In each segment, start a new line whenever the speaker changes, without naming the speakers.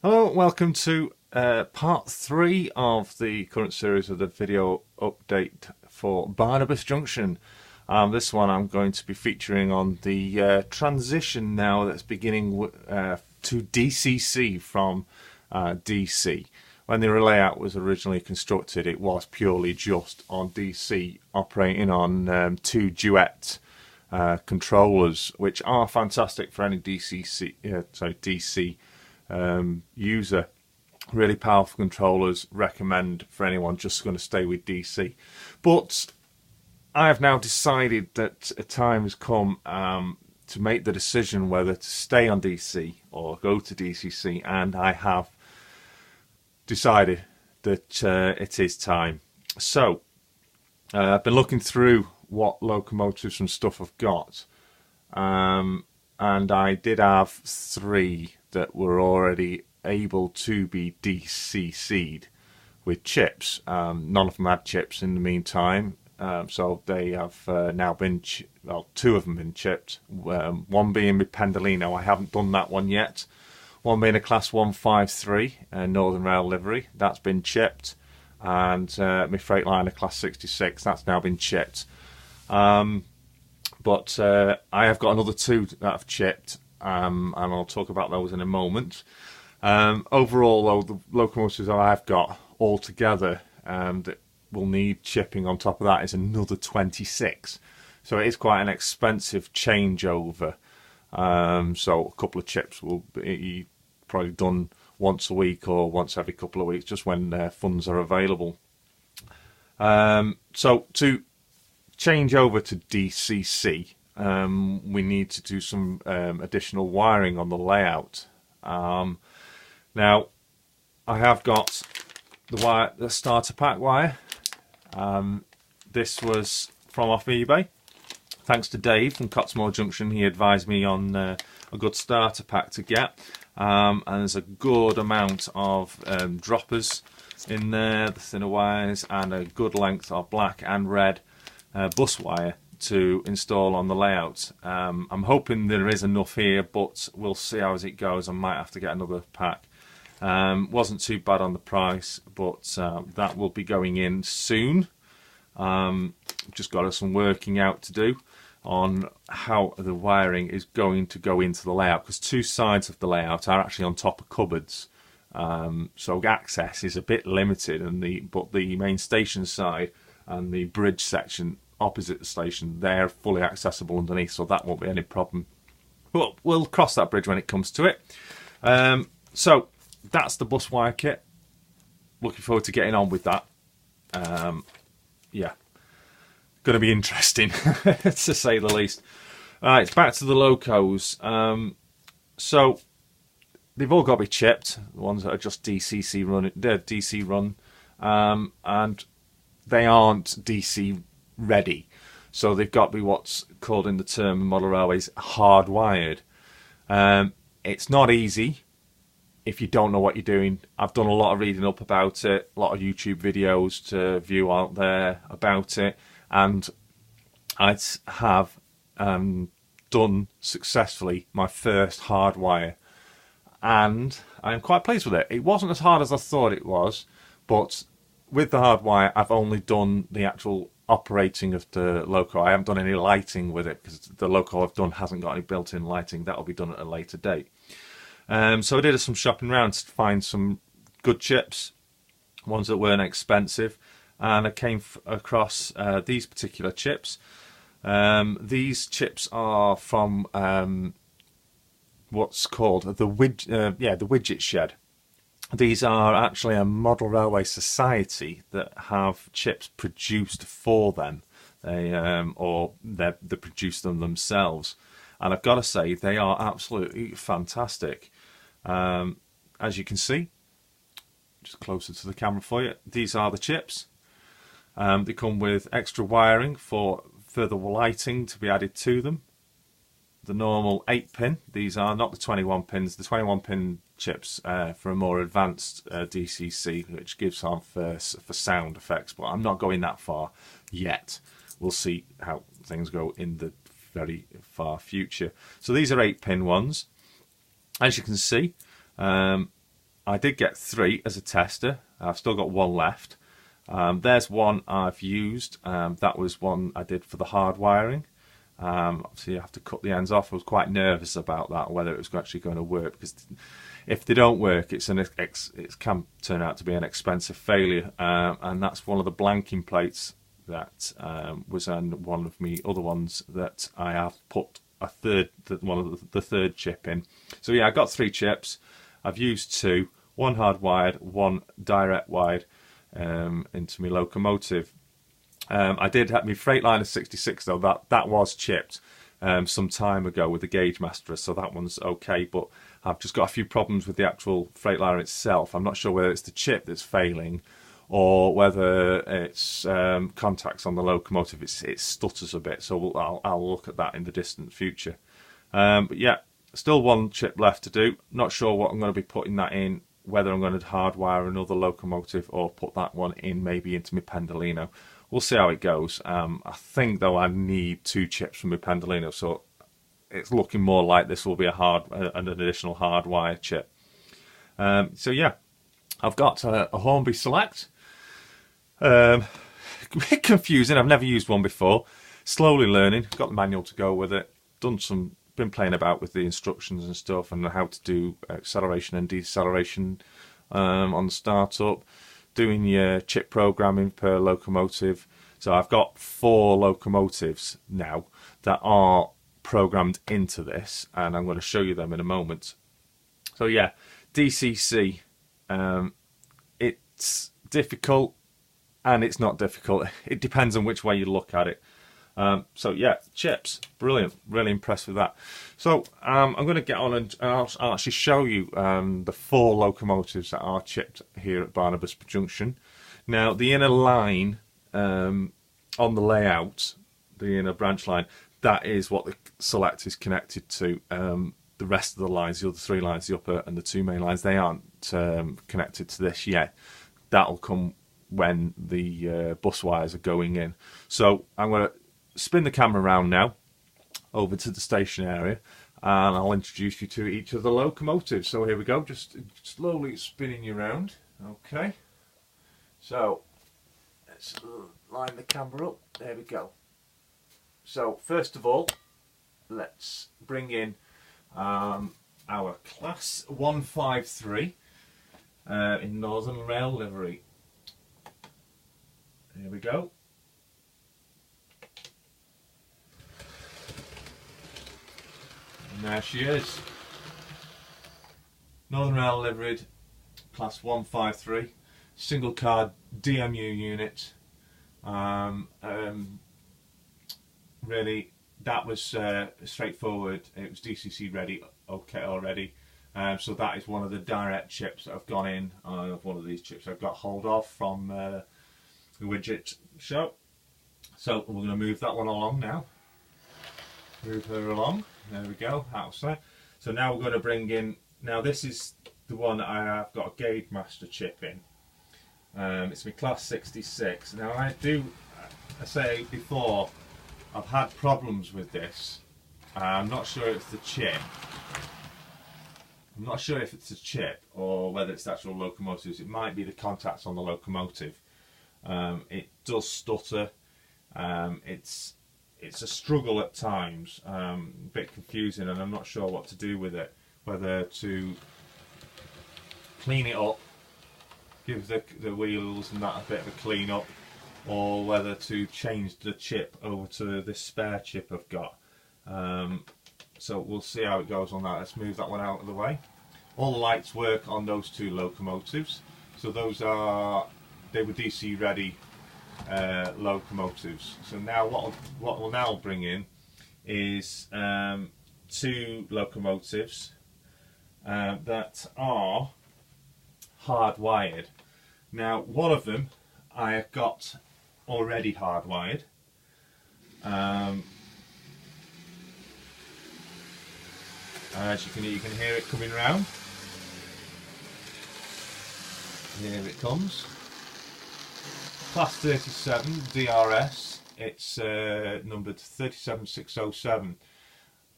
Hello, welcome to part 3 of the current series of the video update for Barnabas Junction. This one I'm going to be featuring on the transition now that's beginning to DCC from DC. When the layout was originally constructed, it was purely just on DC, operating on 2 Duet controllers, which are fantastic for any DC user. Really powerful controllers, recommend for anyone just going to stay with DC. But I have now decided that a time has come to make the decision whether to stay on DC or go to DCC, and I have decided that it is time. So I've been looking through what locomotives and stuff I've got, and I did have 3 that were already able to be DCC'd with chips. None of them had chips in the meantime, so they have now been, 2 of them been chipped. One being with Pendolino, I haven't done that one yet. One being a Class 153 Northern Rail livery, that's been chipped. And my Freightliner Class 66, that's now been chipped. But I have got another 2 that I've chipped, and I'll talk about those in a moment. Overall, though, the locomotives that I've got altogether that will need chipping on top of that is another 26. So it is quite an expensive changeover. So a couple of chips will be probably done once a week or once every couple of weeks, just when funds are available. So to change over to DCC, we need to do some additional wiring on the layout. Now, I have got the starter pack wire. This was from off eBay. Thanks to Dave from Cottesmore Junction, he advised me on a good starter pack to get. And there's a good amount of droppers in there, the thinner wires, and a good length of black and red bus wire to install on the layout. I'm hoping there is enough here, but we'll see how it goes. I might have to get another pack. Wasn't too bad on the price, but that will be going in soon. Just got some working out to do on how the wiring is going to go into the layout, because 2 sides of the layout are actually on top of cupboards, so access is a bit limited, but the main station side and the bridge section opposite the station, they're fully accessible underneath, so that won't be any problem. But we'll cross that bridge when it comes to it. So that's the bus wire kit. Looking forward to getting on with that. Yeah, going to be interesting to say the least. Alright, back to the locos. So they've all got to be chipped. The ones that are just DCC run, they're DC run, and they aren't DC ready. So they've got to be what's called in the term in model railways hardwired. It's not easy if you don't know what you're doing. I've done a lot of reading up about it, a lot of YouTube videos to view out there about it, and I have done successfully my first hardwire, and I'm quite pleased with it. It wasn't as hard as I thought it was, but with the hardwire I've only done the actual operating of the loco. I haven't done any lighting with it, because the loco I've done hasn't got any built-in lighting. That'll be done at a later date. So I did some shopping around to find some good chips, ones that weren't expensive, and I came across these particular chips. These chips are from what's called the Widget Shed. These are actually a model railway society that have chips produced for them, or they produce them themselves. And I've got to say, they are absolutely fantastic. As you can see, just closer to the camera for you, these are the chips. They come with extra wiring for further lighting to be added to them. The normal 8-pin, these are not the 21 pins, the 21 pin chips for a more advanced DCC, which gives off for sound effects, but I'm not going that far yet. We'll see how things go in the very far future. So these are 8-pin ones. As you can see, I did get 3 as a tester. I've still got 1 left. There's one I've used. That was one I did for the hard wiring. Obviously, you have to cut the ends off. I was quite nervous about that, whether it was actually going to work, because if they don't work, it can turn out to be an expensive failure. And that's one of the blanking plates that was on one of my other ones that I have put the third chip in. So yeah, I got 3 chips. I've used 2, 1 hardwired, 1 direct wired into my locomotive. I did have my Freightliner 66 though. That was chipped some time ago with the Gauge Master, so that one's okay. But I've just got a few problems with the actual Freightliner itself. I'm not sure whether it's the chip that's failing or whether it's contacts on the locomotive. It stutters a bit, so I'll look at that in the distant future. But yeah, still 1 chip left to do. Not sure what I'm going to be putting that in, whether I'm going to hardwire another locomotive or put that one in maybe into my Pendolino. We'll see how it goes. I think though I need 2 chips from my Pendolino, so it's looking more like this will be an additional hardwire chip. So yeah, I've got a Hornby Select. A bit confusing. I've never used one before. Slowly learning. Got the manual to go with it. Been playing about with the instructions and stuff, and how to do acceleration and deceleration on startup. Doing your chip programming per locomotive. So I've got 4 locomotives now that are programmed into this, and I'm going to show you them in a moment. So yeah, DCC. It's difficult and it's not difficult. It depends on which way you look at it. So yeah, chips, brilliant, really impressed with that. So I'm going to get on and I'll actually show you the 4 locomotives that are chipped here at Barnabas Junction. Now the inner line on the layout, the inner branch line, that is what the Select is connected to. The rest of the lines, the other 3 lines, the upper and the 2 main lines, they aren't connected to this yet. That'll come when the bus wires are going in. So I'm going to spin the camera around now over to the station area, and I'll introduce you to each of the locomotives. So here we go, just slowly spinning you around. Okay, so let's line the camera up. There we go. So first of all, let's bring in our Class 153 in Northern Rail livery. Here we go. And there she is. Northern Rail liveried, Class 153, single card DMU unit. Really, that was straightforward. It was DCC ready, okay already. So that is one of the direct chips that have gone in. One of these chips I've got hold of from the widget show. So we're going to move that one along now. Move her along. There we go. Outside. So now we're going to bring in. Now this is the one that I have got a Gauge Master chip in. It's my Class 66. Now I say before, I've had problems with this. I'm not sure it's the chip. I'm not sure if it's a chip or whether it's the actual locomotives. It might be the contacts on the locomotive. It does stutter. It's a struggle at times, a bit confusing, and I'm not sure what to do with it. Whether to clean it up, give the wheels and that a bit of a clean up, or whether to change the chip over to this spare chip I've got. So we'll see how it goes on that. Let's move that one out of the way. All the lights work on those 2 locomotives. So they were DC ready locomotives. So now what we'll now bring in is 2 locomotives that are hardwired. Now one of them I have got already hardwired. As you can hear it coming round. Here it comes. Class 37 DRS. It's numbered 37607.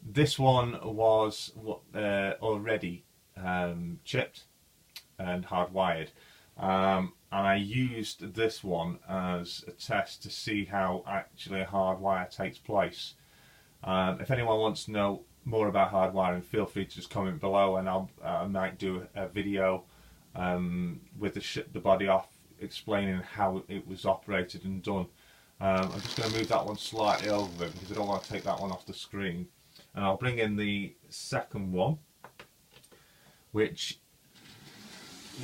This one was already chipped. and hardwired. And I used this one as a test to see how actually a hardwire takes place. If anyone wants to know more about hardwiring, feel free to just comment below, and I might do a video with the body off, explaining how it was operated and done. I'm just going to move that one slightly over because I don't want to take that one off the screen. And I'll bring in the second one, which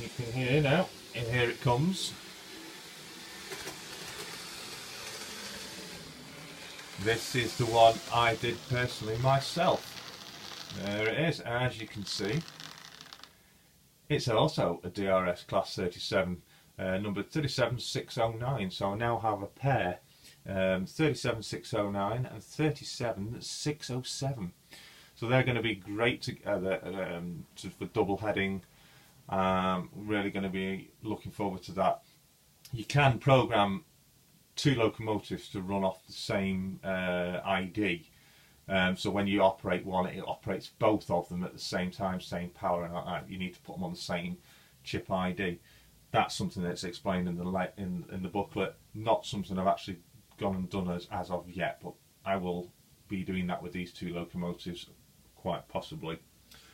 you can hear now. And here it comes. This is the one I did personally myself. There it is, as you can see. It's also a DRS class 37, number 37609. So I now have a pair, 37609 and 37607. So they're going to be great together for double heading. Really going to be looking forward to that. You can program two locomotives to run off the same ID. So when you operate one, it operates both of them at the same time, same power, and you need to put them on the same chip ID. That's something that's explained in the booklet. Not something I've actually gone and done as of yet, but I will be doing that with these two locomotives quite possibly.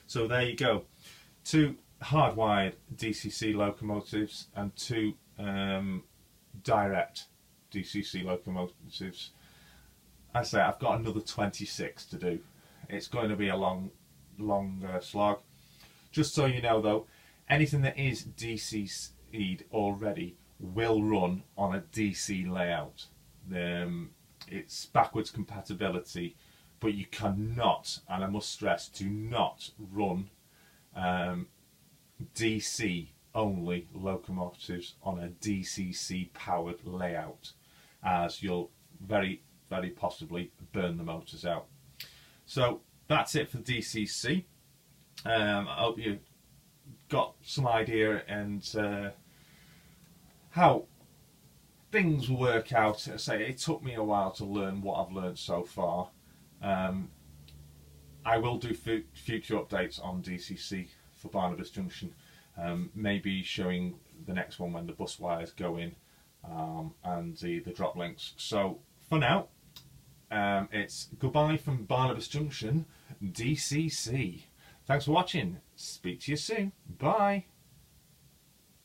So there you go. Two hardwired DCC locomotives and two direct DCC locomotives. I say I've got another 26 to do. It's going to be a long slog. Just so you know though, anything that is DCC'd already will run on a DC layout. It's backwards compatibility, but you cannot, and I must stress, do not run DC only locomotives on a DCC powered layout, as you'll very possibly burn the motors out. So that's it for DCC. I hope you got some idea and how things work out. I say it took me a while to learn what I've learned so far. I will do future updates on DCC for Barnabas Junction, maybe showing the next one when the bus wires go in and the drop links. So for now, it's goodbye from Barnabas Junction, DCC. Thanks for watching. Speak to you soon. Bye.